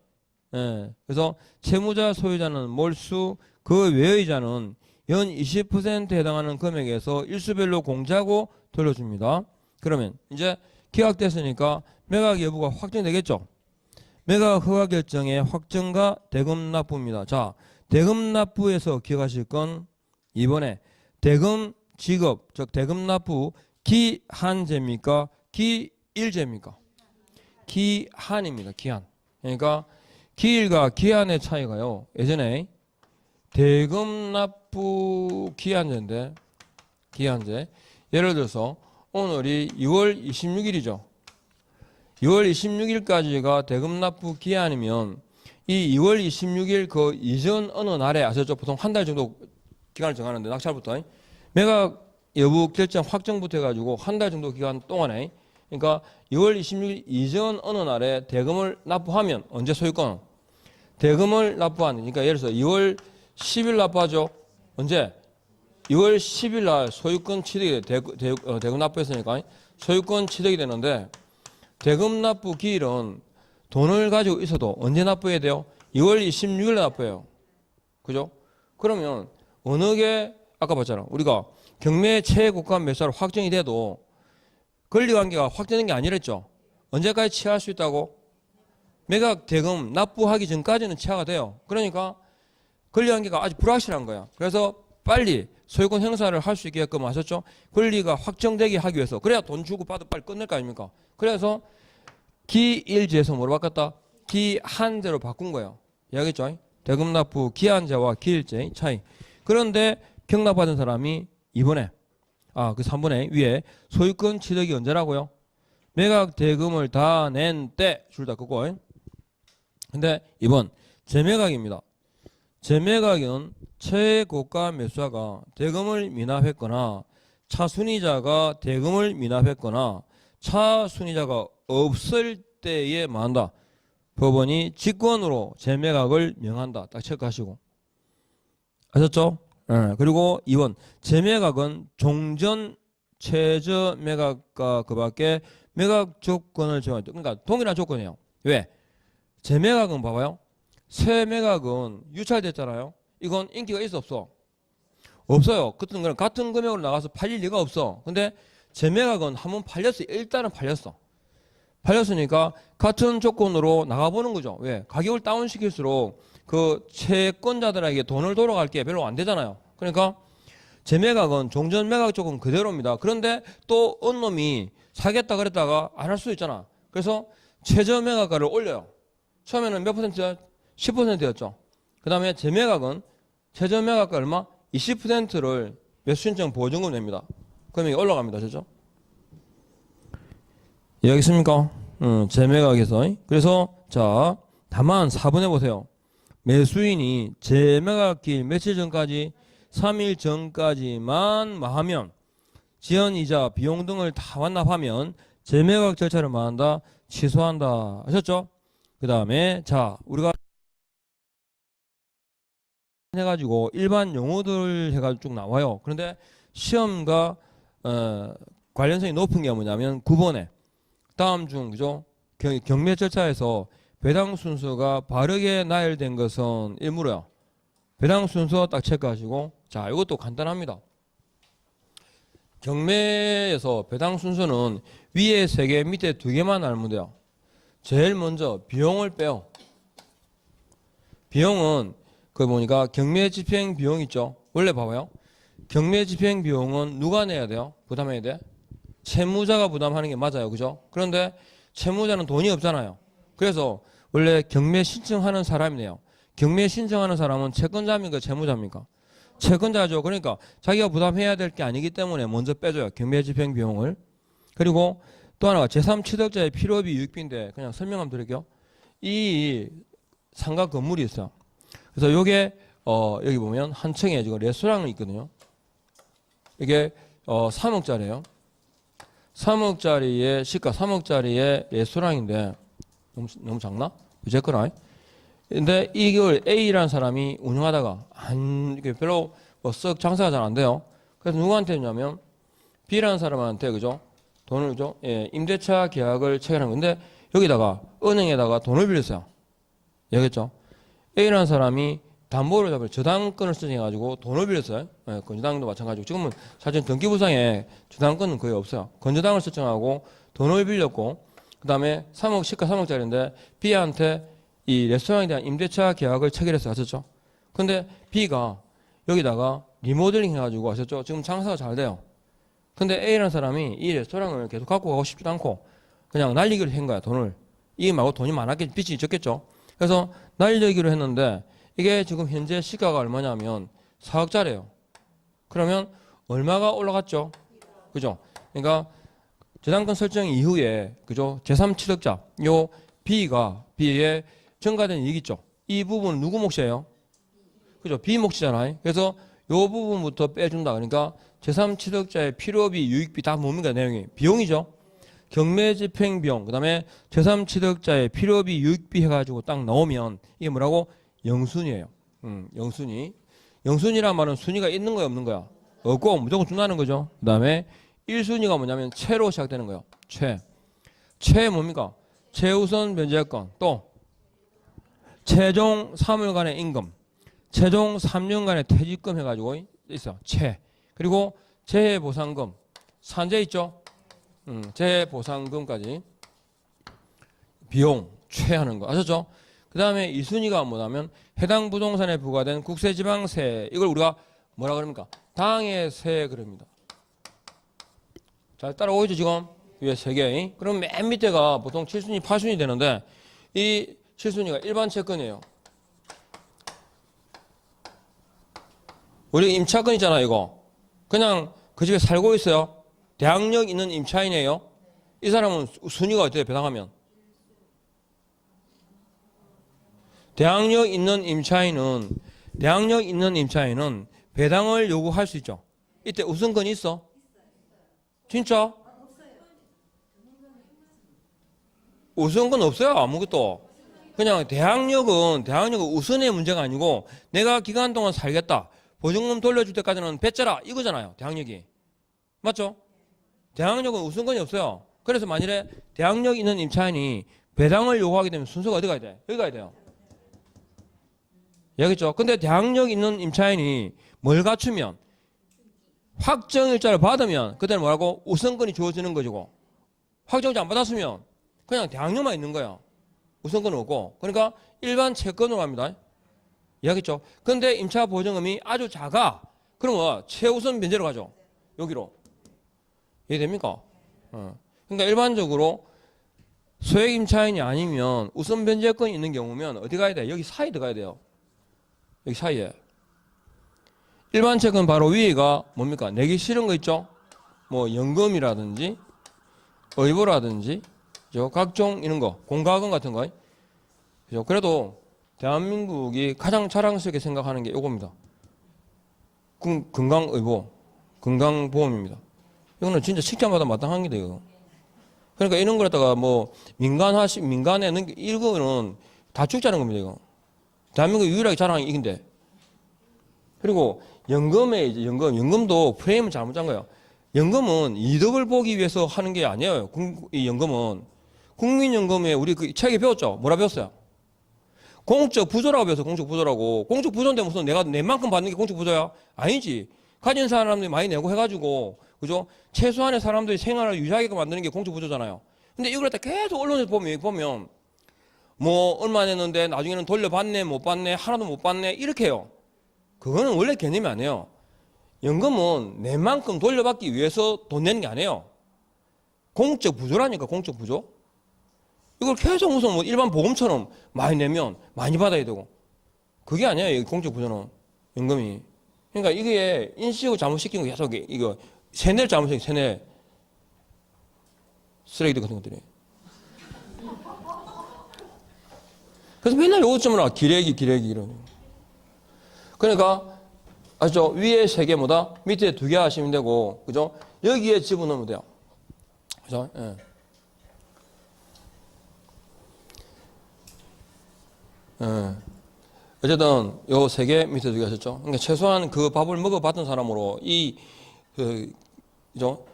예. 그래서 채무자 소유자는 몰수, 그 외의자는 연 20%에 해당하는 금액에서 일수별로 공제하고 돌려줍니다. 그러면 이제 기각됐으니까 매각 여부가 확정되겠죠? 매각 허가 결정의 확정과 대금 납부입니다. 자, 대금 납부에서 기억하실 건 이번에 대금 지급, 즉 대금 납부 기한제입니까? 기일제입니까? 기한입니다. 기한. 그러니까 기일과 기한의 차이가요. 예전에 대금 납부 기한제인데 기한제. 예를 들어서 오늘이 6월 26일이죠. 6월 26일까지가 대금 납부 기한이면 이 2월 26일 그 이전 어느 날에 아셨죠? 보통 한 달 정도 기간을 정하는데 낙찰부터 매각 여부 결정 확정부터 해가지고 한 달 정도 기간 동안에 그러니까 2월 26일 이전 어느 날에 대금을 납부하면 언제 소유권? 대금을 납부하는 그러니까 예를 들어서 2월 10일 납부하죠. 언제? 2월 10일 날 소유권 취득이 대금 납부했으니까 소유권 취득이 되는데 대금 납부 기일은 돈을 가지고 있어도 언제 납부해야 돼요? 2월 26일 날 납부해요. 그죠? 그러면 어느 게 아까 봤잖아. 우리가 경매 최고가 매수로 확정이 돼도 권리관계가 확정된 게 아니랬죠. 언제까지 취하할 수 있다고? 매각 대금 납부하기 전까지는 취하가 돼요. 그러니까 권리관계가 아직 불확실한 거야. 그래서 빨리 소유권 행사를 할 수 있게끔 하셨죠. 권리가 확정되게 하기 위해서. 그래야 돈 주고 받아 빨리 끝낼 거 아닙니까? 그래서 기일제에서 뭐로 바꿨다? 기한제로 바꾼 거예요. 이해하겠죠? 대금 납부 기한제와 기일제의 차이. 그런데 경납받은 사람이 이번에 그 3번에 위에 소유권 취득이 언제라고요? 매각 대금을 다 낸 때 줄 다 끄고. 근데 2번 재매각입니다. 재매각은 최고가 매수자가 대금을 미납했거나 차순위자가 대금을 미납했거나 차순위자가 없을 때에 뭐한다? 법원이 직권으로 재매각을 명한다. 딱 체크하시고. 아셨죠? 네. 그리고 2번 재매각은 종전 최저 매각과 그 밖에 매각 조건을 정한다. 그러니까 동일한 조건이에요. 왜? 재매각은 봐봐요. 새 매각은 유찰됐잖아요. 이건 인기가 있어 없어? 없어요. 같은 금액으로 나가서 팔릴 리가 없어. 근데 재매각은 한번 팔렸어. 일단은 팔렸어. 팔렸으니까 같은 조건으로 나가보는 거죠. 왜? 가격을 다운시킬수록 그 채권자들에게 돈을 돌아갈 게 별로 안 되잖아요. 그러니까 재매각은 종전 매각 조건 그대로입니다. 그런데 또 어느 놈이 사겠다 그랬다가 안 할 수도 있잖아. 그래서 최저 매각가를 올려요. 처음에는 몇 퍼센트야? 10%였죠. 그 다음에 재매각은 최저 매각가 얼마? 20%를 매수 신청 보증금 냅니다. 그러면 이게 올라갑니다. 그죠? 이해하겠습니까? 재매각에서. 그래서 자 다만 4번 해보세요. 매수인이 재매각일 며칠 전까지 3일 전까지만 하면 지연이자 비용 등을 다 완납하면 재매각 절차를 뭐한다? 취소한다. 하셨죠? 그 다음에 자 우리가 해가지고 일반 용어들 해가지고 쭉 나와요. 그런데 시험과 관련성이 높은 게 뭐냐면 9번에 다음 중 그죠? 경매 절차에서 배당 순서가 바르게 나열된 것은 일물어요. 배당 순서 딱 체크하시고 자 이것도 간단합니다. 경매에서 배당 순서는 위에 3개 밑에 2개만 알면 돼요. 제일 먼저 비용을 빼요. 비용은 그 보니까 경매 집행 비용 있죠. 원래 봐봐요. 경매 집행 비용은 누가 내야 돼요? 부담해야 돼? 채무자가 부담하는 게 맞아요. 그죠? 그런데 채무자는 돈이 없잖아요. 그래서 원래 경매 신청하는 사람이네요. 경매 신청하는 사람은 채권자입니까? 채무자입니까? 채권자죠. 그러니까 자기가 부담해야 될 게 아니기 때문에 먼저 빼줘요. 경매 집행 비용을. 그리고 또 하나가 제3취득자의 필요비 유익비인데 그냥 설명 한번 드릴게요. 이 상가 건물이 있어요. 그래서 요게 여기 보면 한 층에 지금 레스토랑이 있거든요. 이게 3억짜리예요. 3억짜리의 시가 3억짜리의 레스토랑인데 너무 작나? 어쨌거나. 근데 이걸 A라는 사람이 운영하다가 이게 별로 썩 장사가 잘 안 돼요. 그래서 누구한테 했냐면 B라는 사람한테 그죠? 돈을 줘. 예, 임대차 계약을 체결한 건데 여기다가 은행에다가 돈을 빌렸어요. 알겠죠? A라는 사람이 담보를 잡을 저당권을 설정해가지고 돈을 빌렸어요. 예, 건저당도 마찬가지고 지금은 사실 등기부상에 저당권은 거의 없어요. 건저당을 설정하고 돈을 빌렸고 그 다음에 3억 시가 3억짜리인데 B한테 이 레스토랑에 대한 임대차 계약을 체결해서 하셨죠. 근데 B가 여기다가 리모델링 해가지고 하셨죠. 지금 장사가 잘 돼요. 근데 A라는 사람이 이 레스토랑을 계속 갖고 가고 싶지도 않고 그냥 날리기로 한 거야. 돈을. 이 말고 돈이 많았겠지. 빚이 적겠죠. 그래서 날리기로 했는데 이게 지금 현재 시가가 얼마냐면 4억짜리예요. 그러면 얼마가 올라갔죠? 그죠? 그러니까 저당권 설정 이후에 그죠? 제3취득자 요 B의 증가된 이익 있죠? 이 부분은 누구 몫이에요? 그죠? B 몫이잖아요. 그래서 요 부분부터 빼준다. 그러니까 제3취득자의 필요비, 유익비 다 뭡니까? 내용이 비용이죠. 경매 집행 비용, 그 다음에 제3취득자의 필요비, 유익비 해가지고 딱 나오면 이게 뭐라고? 영순이에요. 영순이. 영순이란 말은 순위가 있는 거야, 없는 거야? 없고 무조건 준다는 거죠. 그 다음에 1순위가 뭐냐면 채로 시작되는 거예요. 채 뭡니까? 최우선 변제권, 또 최종 3일간의 임금, 최종 3년간의 퇴직금 해가지고 있어. 채. 그리고 재해보상금, 산재 있죠? 재해보상금까지 비용 최하는 거 아셨죠? 그 다음에 2순위가 뭐냐면 해당 부동산에 부과된 국세지방세, 이걸 우리가 뭐라 그럽니까? 당해세 그럽니다. 잘 따라오죠 지금? 위에 3개. 그럼 맨 밑에가 보통 7순위, 8순위 되는데 이 7순위가 일반 채권이에요. 우리 임차권 있잖아 이거. 그냥 그 집에 살고 있어요. 대항력 있는 임차인이에요. 이 사람은 순위가 어때요? 배당하면. 대항력 있는 임차인은 배당을 요구할 수 있죠. 이때 우선권이 있어? 진짜? 우선권 없어요. 아무것도. 그냥 대항력은 우선의 문제가 아니고 내가 기간 동안 살겠다. 보증금 돌려줄 때까지는 뱉자라 이거잖아요. 대항력이. 맞죠? 대항력은 우선권이 없어요. 그래서 만일에 대항력 있는 임차인이 배당을 요구하게 되면 순서가 어디 가야 돼? 여기 가야 돼요. 알겠죠? 근데 대항력 있는 임차인이 뭘 갖추면 확정일자를 받으면 그때는 뭐라고? 우선권이 주어지는 거죠. 확정일자 안 받았으면 그냥 대항력만 있는 거야. 우선권은 없고. 그러니까 일반 채권으로 갑니다. 이해하겠죠? 근데 임차 보증금이 아주 작아. 그러면 최우선 변제로 가죠. 여기로. 이해됩니까? 그러니까 일반적으로 소액 임차인이 아니면 우선 변제권이 있는 경우면 어디 가야 돼? 여기 사이에 들어가야 돼요. 여기 사이에. 일반 채권 바로 위에가 뭡니까? 내기 싫은 거 있죠? 뭐 연금이라든지 의보라든지 각종 이런 거, 공과금 같은 거. 그죠? 그래도 대한민국이 가장 자랑스럽게 생각하는 게 이겁니다. 건강의보, 건강보험입니다. 이거는 진짜 식자마다 마땅한 게 돼요. 그러니까 이런 걸 갖다가 뭐 민간에 이거는 다 죽자는 겁니다. 이거. 대한민국 유일하게 자랑이 이긴데. 그리고 연금도 프레임을 잘못 짠 거예요. 연금은 이득을 보기 위해서 하는 게 아니에요. 이 연금은 국민연금에 우리 그 책에 배웠죠. 뭐라 배웠어요? 공적 부조라고 배웠어요. 공적 부조라고. 공적 부조인데 무슨 내가 낸만큼 받는 게 공적 부조야? 아니지. 가진 사람들이 많이 내고 해가지고 그죠? 최소한의 사람들이 생활을 유지하게끔 만드는 게 공적 부조잖아요. 근데 이걸 갖다 계속 언론에서 보면 뭐 얼마 냈는데 나중에는 돌려받네 못 받네 하나도 못 받네 이렇게 해요. 그거는 원래 개념이 아니에요. 연금은 낸 만큼 돌려받기 위해서 돈 내는 게 아니에요. 공적 부조라니까. 공적 부조. 이걸 계속 무슨 뭐 일반 보험처럼 많이 내면 많이 받아야 되고 그게 아니에요. 공적 부조는 연금이. 그러니까 이게 인식을 잘못시킨 거 계속 이거 세뇌를 잘못시킨 세뇌 쓰레기들 같은 것들이. 그래서 맨날 요것 좀 기레기 이러는. 그러니까 아시죠? 위에 3개보다 밑에 2개 하시면 되고, 그죠? 여기에 집어넣으면 돼요. 그죠? 예. 예. 어쨌든 요 3개 밑에 2개 하셨죠? 그러니까 최소한 그 밥을 먹어봤던 사람으로 그죠?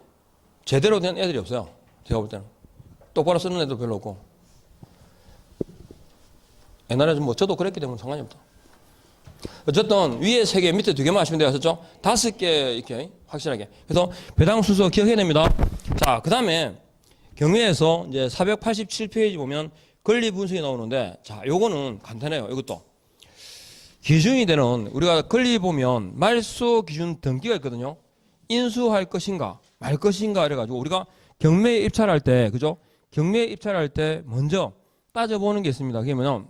제대로 된 애들이 없어요. 제가 볼 때는. 똑바로 쓰는 애도 별로 없고. 옛날에 뭐 저도 그랬기 때문에 상관이 없다. 어쨌든 위에 3개 밑에 2개만 하시면 되었죠. 5개 이렇게 확실하게. 그래서 배당 순서 기억해야 됩니다. 자, 그 다음에 경위에서 이제 487페이지 보면 권리 분석이 나오는데, 자, 요거는 간단해요. 이것도 기준이 되는, 우리가 권리 보면 말소 기준 등기가 있거든요. 인수할 것인가 말 것인가 이래가지고 우리가 경매에 입찰할 때, 그죠? 경매에 입찰할 때 먼저 따져보는 게 있습니다. 그게 뭐냐면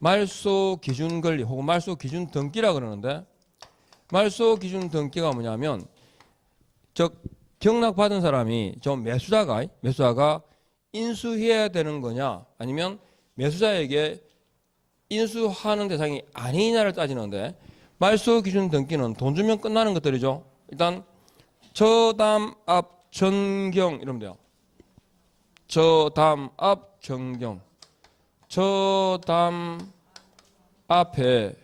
말소 기준 권리 혹은 말소 기준 등기라 그러는데, 말소 기준 등기가 뭐냐면 경락받은 사람이 매수자가 인수해야 되는 거냐 아니면 매수자에게 인수하는 대상이 아니냐를 따지는데, 말소 기준 등기는 돈 주면 끝나는 것들이죠. 일단 저담 앞 전경 이러면 돼요. 저담 앞 전경. 저담 앞에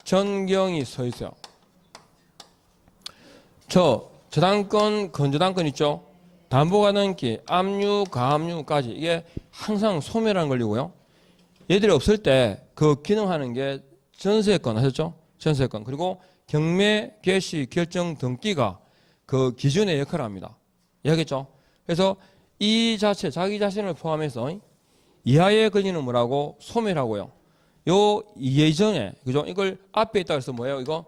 전경이 서 있어요. 저당권, 건저당권 있죠? 담보가등기, 압류, 가압류까지 이게 항상 소멸하는 권리고요. 얘들이 없을 때 그 기능하는 게 전세권 하셨죠? 전세권. 그리고 경매, 개시, 결정 등기가 그 기준의 역할을 합니다. 이해하겠죠? 그래서 이 자체, 자기 자신을 포함해서 이하의 권리는 뭐라고? 소멸하고요. 요 예전에, 그죠? 이걸 앞에 있다 해서 뭐예요? 이거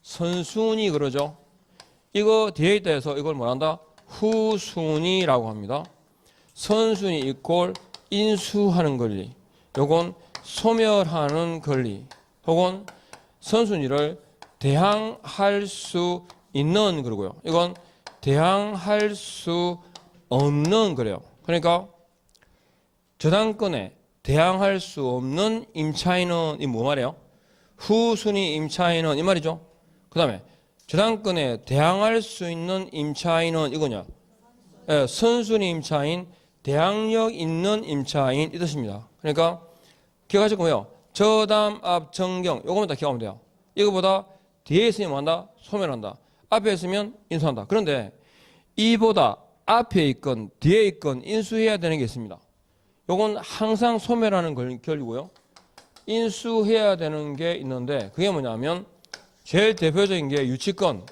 선순위 그러죠? 이거 뒤에 있다 해서 이걸 뭐란다? 후순위라고 합니다. 선순위 이꼴 인수하는 권리. 요건 소멸하는 권리. 혹은 선순위를 대항할 수 있는 거고요. 이건 대항할 수 없는 거래요. 그러니까 저당권에 대항할 수 없는 임차인은 이 뭐 말이에요? 후순위 임차인은 이 말이죠. 그 다음에 저당권에 대항할 수 있는 임차인은 이거냐? 예, 선순위 임차인, 대항력 있는 임차인 이 뜻입니다. 그러니까 기억하실 거예요. 저담, 앞, 정경 요거만 다 기억하면 돼요. 이거보다 뒤에 있으면 뭐한다? 소멸한다. 앞에 있으면 인수한다. 그런데 이보다 앞에 있건 뒤에 있건 인수해야 되는 게 있습니다. 요건 항상 소멸하는 권리고요. 인수해야 되는 게 있는데 그게 뭐냐면 제일 대표적인 게 유치권.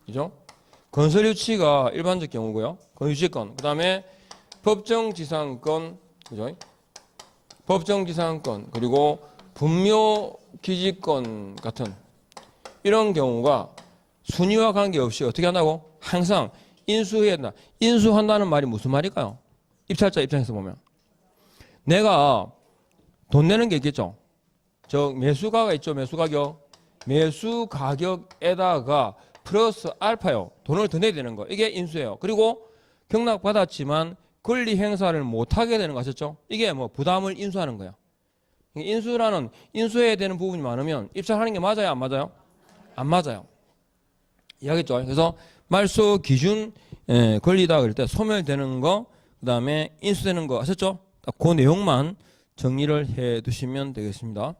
그죠? 건설 유치가 일반적 경우고요. 그 유치권. 그다음에 법정 지상권. 그죠? 법정 지상권. 그리고 분묘 기지권 같은 이런 경우가 순위와 관계없이 어떻게 한다고? 항상 인수해야 된다. 인수한다는 말이 무슨 말일까요? 입찰자 입장에서 보면. 내가 돈 내는 게 있겠죠. 저 매수가가 있죠. 매수가격. 매수가격에다가 플러스 알파요. 돈을 더 내야 되는 거. 이게 인수예요. 그리고 경락받았지만 권리 행사를 못하게 되는 거 아셨죠? 이게 뭐 부담을 인수하는 거예요. 인수라는 인수해야 되는 부분이 많으면 입찰하는 게 맞아요? 안 맞아요? 안 맞아요. 이해하겠죠? 그래서 말소 기준 권리다 그럴 때 소멸되는 거, 그 다음에 인수되는 거 아셨죠? 딱 그 내용만 정리를 해 두시면 되겠습니다.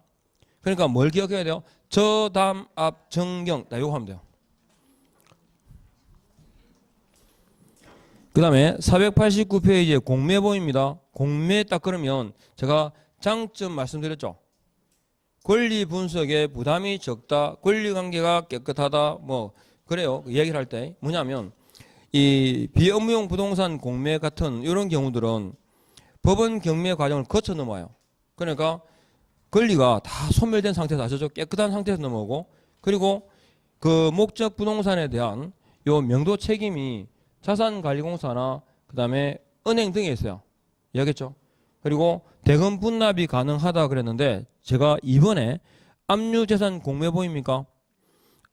그러니까 뭘 기억해야 돼요? 저담, 앞, 정경 다 요거 하면 돼요. 그 다음에 489페이지에 공매보입니다. 공매 딱 그러면 제가 장점 말씀드렸죠. 권리 분석에 부담이 적다, 권리관계가 깨끗하다, 뭐 그래요. 얘기를 할 때 뭐냐면 이 비업무용 부동산 공매 같은 이런 경우들은 법원 경매 과정을 거쳐 넘어와요. 그러니까 권리가 다 소멸된 상태에서 아시죠? 깨끗한 상태에서 넘어오고 그리고 그 목적 부동산에 대한 요 명도 책임이 자산관리공사나 그 다음에 은행 등에 있어요. 이해하겠죠? 그리고 대금 분납이 가능하다 그랬는데 제가 이번에 압류재산 공매 보입니까?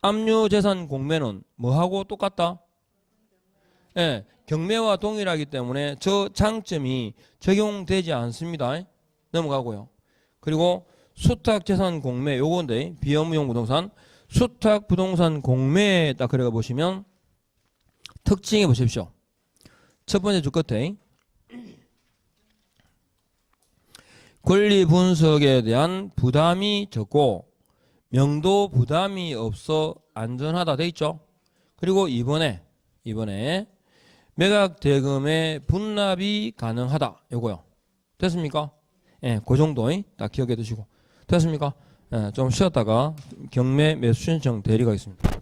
압류재산 공매는 뭐하고 똑같다? 예, 경매와 동일하기 때문에 저 장점이 적용되지 않습니다. 넘어가고요. 그리고 수탁재산 공매 요건데 비업무용 부동산 수탁 부동산 공매에 딱 그래가 보시면 특징해 보십시오. 첫 번째 줄 끝에 권리 분석에 대한 부담이 적고 명도 부담이 없어 안전하다 돼 있죠. 그리고 이번에 매각 대금의 분납이 가능하다 요거요. 됐습니까? 예, 그 정도 딱 기억해 두시고 됐습니까? 예, 좀 쉬었다가 경매 매수 신청 대리가 있습니다.